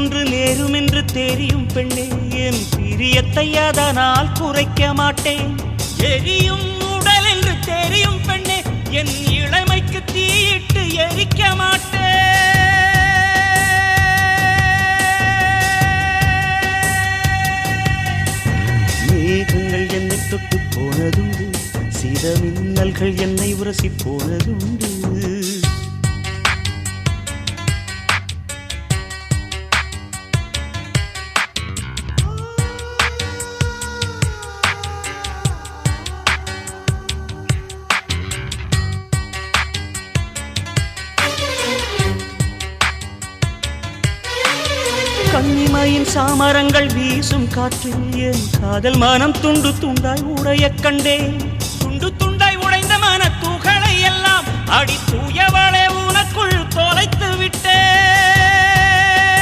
ஒன்று நேரும் என்று தெரியும் பெண்ணே, என் பிரியத்தை அதனால் குறைக்க மாட்டேன். எரியும் உடல் என்று தெரியும் பெண்ணே, என் இளமைக்கு தீயிட்டு எரிக்க மாட்டேன். மேகங்கள் என்னை தொட்டு போனதுண்டு, சில மின்னல்கள் என்னை உரசி போனதுண்டு. கன்னிமையின் சாமரங்கள் வீசும் காற்றில் என் காதல் மனம் துண்டு துண்டாய் உடைய கண்டேன். துண்டு துண்டாய் உடைந்த மன தூகளை எல்லாம் அடி தூயவள்